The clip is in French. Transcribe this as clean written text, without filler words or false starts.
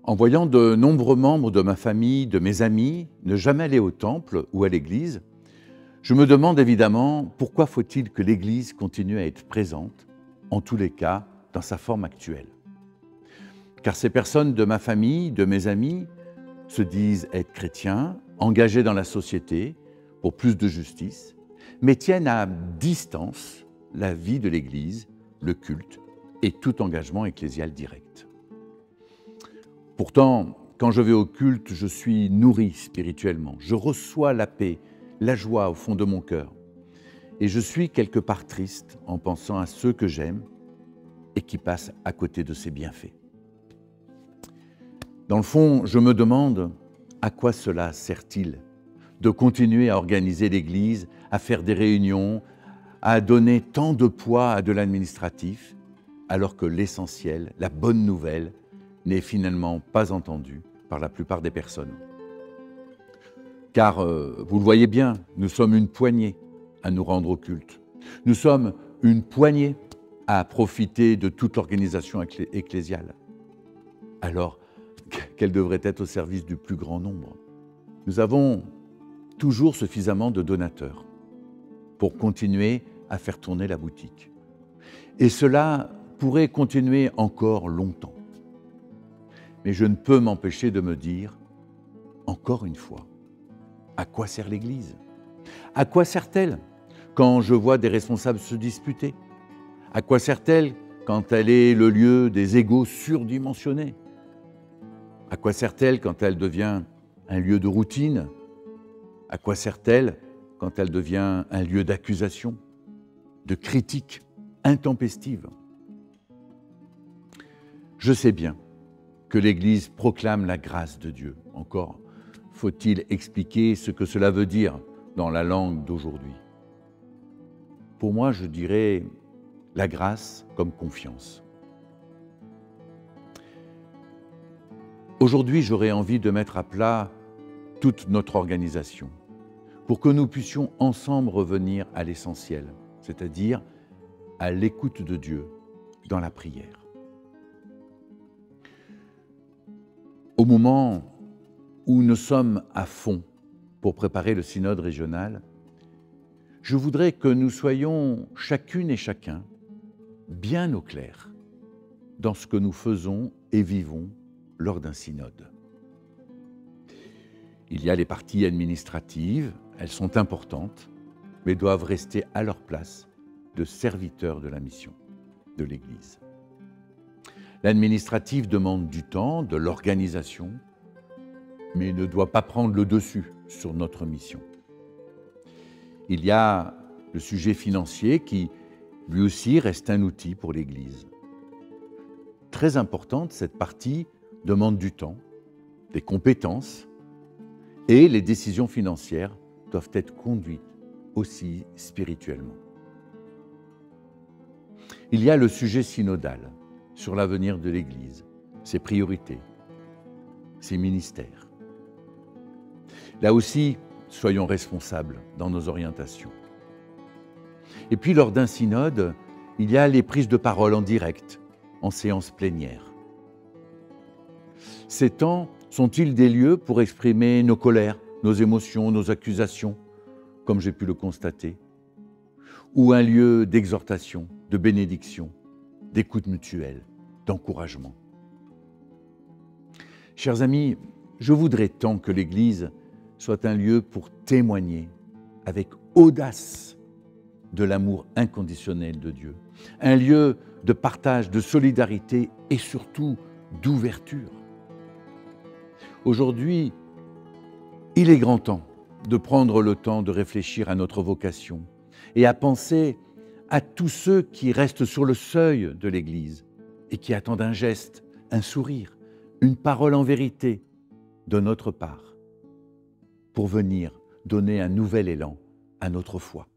En voyant de nombreux membres de ma famille, de mes amis, ne jamais aller au temple ou à l'église, je me demande évidemment pourquoi faut-il que l'église continue à être présente, en tous les cas, dans sa forme actuelle. Car ces personnes de ma famille, de mes amis, se disent être chrétiens, engagés dans la société pour plus de justice, mais tiennent à distance la vie de l'église, le culte et tout engagement ecclésial direct. Pourtant, quand je vais au culte, je suis nourri spirituellement. Je reçois la paix, la joie au fond de mon cœur. Et je suis quelque part triste en pensant à ceux que j'aime et qui passent à côté de ces bienfaits. Dans le fond, je me demande à quoi cela sert-il de continuer à organiser l'Église, à faire des réunions, à donner tant de poids à de l'administratif, alors que l'essentiel, la bonne nouvelle, n'est finalement pas entendu par la plupart des personnes. Car, vous le voyez bien, nous sommes une poignée à nous rendre au culte. Nous sommes une poignée à profiter de toute l'organisation ecclésiale. Alors, qu'elle devrait être au service du plus grand nombre. Nous avons toujours suffisamment de donateurs pour continuer à faire tourner la boutique. Et cela pourrait continuer encore longtemps. Mais je ne peux m'empêcher de me dire, encore une fois, à quoi sert l'Église? À quoi sert-elle quand je vois des responsables se disputer? À quoi sert-elle quand elle est le lieu des égos surdimensionnés? À quoi sert-elle quand elle devient un lieu de routine? À quoi sert-elle quand elle devient un lieu d'accusation, de critique intempestive? Je sais bien que l'Église proclame la grâce de Dieu. Encore faut-il expliquer ce que cela veut dire dans la langue d'aujourd'hui. Pour moi, je dirais la grâce comme confiance. Aujourd'hui, j'aurais envie de mettre à plat toute notre organisation pour que nous puissions ensemble revenir à l'essentiel, c'est-à-dire à l'écoute de Dieu dans la prière. Au moment où nous sommes à fond pour préparer le synode régional, je voudrais que nous soyons chacune et chacun bien au clair dans ce que nous faisons et vivons lors d'un synode. Il y a les parties administratives, elles sont importantes, mais doivent rester à leur place de serviteurs de la mission de l'Église. L'administratif demande du temps, de l'organisation, mais ne doit pas prendre le dessus sur notre mission. Il y a le sujet financier qui, lui aussi, reste un outil pour l'Église. Très importante, cette partie demande du temps, des compétences, et les décisions financières doivent être conduites aussi spirituellement. Il y a le sujet synodal sur l'avenir de l'Église, ses priorités, ses ministères. Là aussi, soyons responsables dans nos orientations. Et puis, lors d'un synode, il y a les prises de parole en direct, en séance plénière. Ces temps sont-ils des lieux pour exprimer nos colères, nos émotions, nos accusations, comme j'ai pu le constater, ou un lieu d'exhortation, de bénédiction, d'écoute mutuelle, d'encouragement? Chers amis, je voudrais tant que l'Église soit un lieu pour témoigner avec audace de l'amour inconditionnel de Dieu, un lieu de partage, de solidarité et surtout d'ouverture. Aujourd'hui, il est grand temps de prendre le temps de réfléchir à notre vocation et à penser à tous ceux qui restent sur le seuil de l'Église et qui attendent un geste, un sourire, une parole en vérité de notre part pour venir donner un nouvel élan à notre foi.